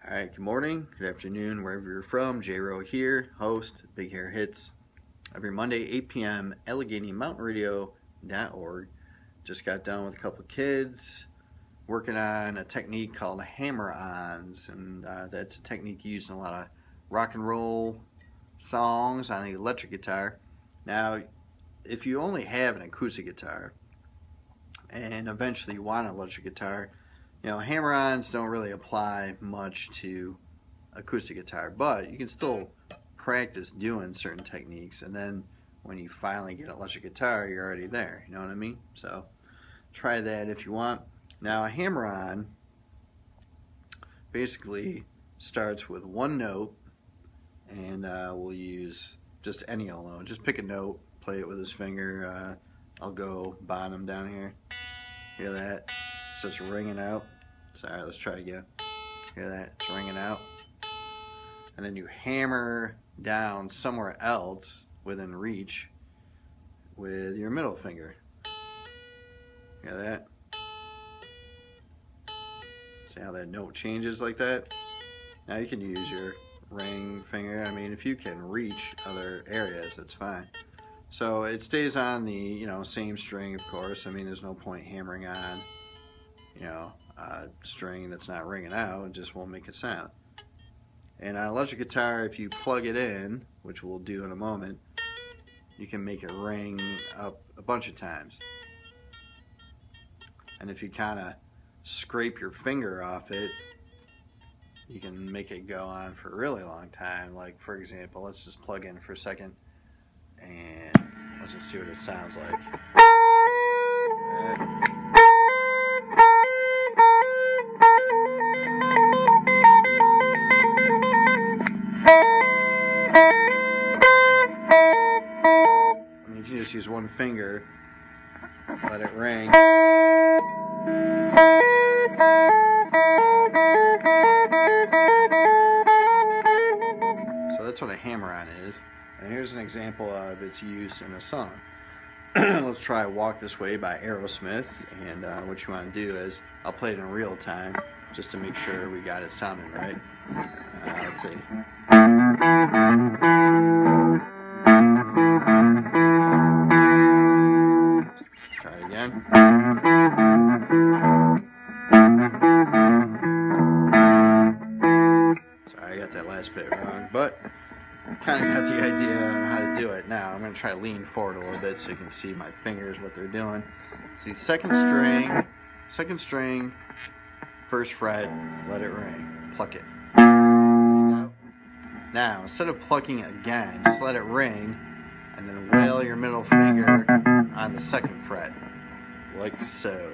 Alright, good morning, good afternoon, wherever you're from. J-Ro here, host, Big Hair Hits. Every Monday, 8 p.m., AlleghenyMountainRadio.org. Just got done with a couple of kids working on a technique called hammer-ons, and that's a technique used in a lot of rock and roll songs on the electric guitar. Now, if you only have an acoustic guitar, and eventually you want an electric guitar, you know, hammer-ons don't really apply much to acoustic guitar, but you can still practice doing certain techniques, and then when you finally get an electric guitar, you're already there, you know what I mean? So try that if you want. Now, a hammer-on basically starts with one note, and we'll use just any old note. Just pick a note, play it with his finger. I'll go bottom down here. Hear that? So it's ringing out. Sorry, let's try again. Hear that? It's ringing out. And then you hammer down somewhere else within reach with your middle finger. Hear that? See how that note changes like that? Now you can use your ring finger. I mean, if you can reach other areas, that's fine. So it stays on the, same string, of course. I mean, there's no point hammering on, a string that's not ringing out. It just won't make a sound. And on an electric guitar, if you plug it in, which we'll do in a moment, you can make it ring up a bunch of times. And if you kind of scrape your finger off it, you can make it go on for a really long time. Like, for example, let's just plug in for a second and let's just see what it sounds like. I mean, you can just use one finger, let it ring. So that's what a hammer-on is. And here's an example of its use in a song. Let's try Walk This Way by Aerosmith. And what you want to do is, I'll play it in real time just to make sure we got it sounding right. Let's see. Let's try it again. Sorry, I got that last bit wrong, but kind of got the idea on how to do it. Now I'm going to try to lean forward a little bit so you can see my fingers, what they're doing. See, second string, first fret, let it ring, pluck it. There you go. Now, instead of plucking it again, just let it ring, and then wail your middle finger on the second fret, like so.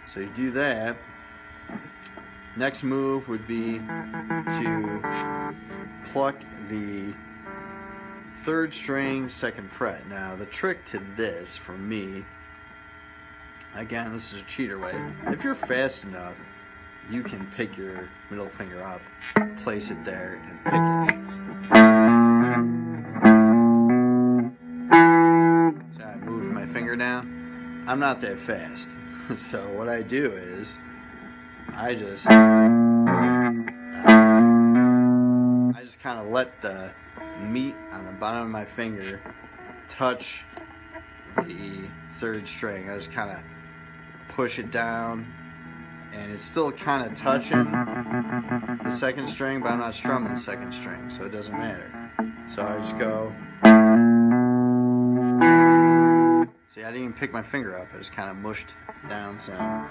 So you do that. Next move would be to pluck the third string, second fret. Now the trick to this, for me, again, this is a cheater way. If you're fast enough, you can pick your middle finger up, place it there, and pick it. So I moved my finger down. I'm not that fast. So what I do is I just kind of let the meat on the bottom of my finger touch the third string. I just kind of push it down, and it's still kind of touching the second string, but I'm not strumming the second string, so it doesn't matter. So I just go. See, I didn't even pick my finger up. I just kind of mushed down some.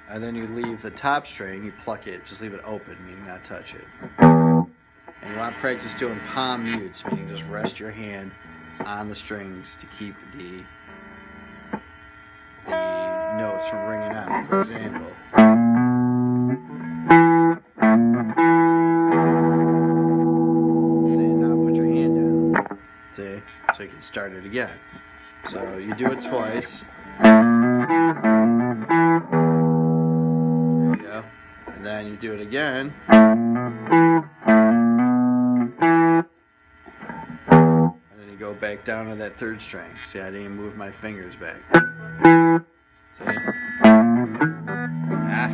And then you leave the top string, you pluck it, just leave it open, meaning not touch it. And you want to practice doing palm mutes, meaning just rest your hand on the strings to keep the notes from ringing out, for example. See, so you can start it again. So you do it twice. There you go. And And then you do it again. Go back down to that third string. See, I didn't move my fingers back. See? Ah.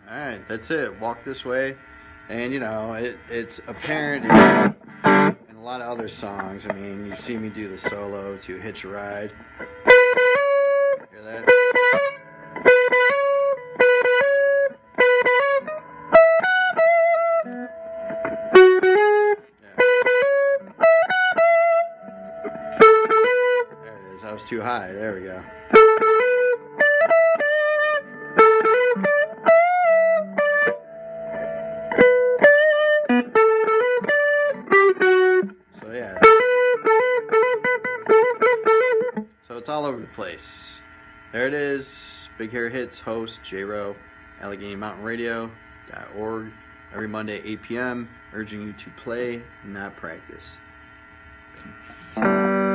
Alright, that's it. Walk this way. And you know, it's apparent in a lot of other songs. I mean, you see me do the solo to Hitch a Ride. Hear that? That was too high. There we go. So yeah. So it's all over the place. There it is. Big Hair Hits host J-Ro, AlleghenyMountainRadio.org. Every Monday 8 p.m. urging you to play, not practice. Thanks.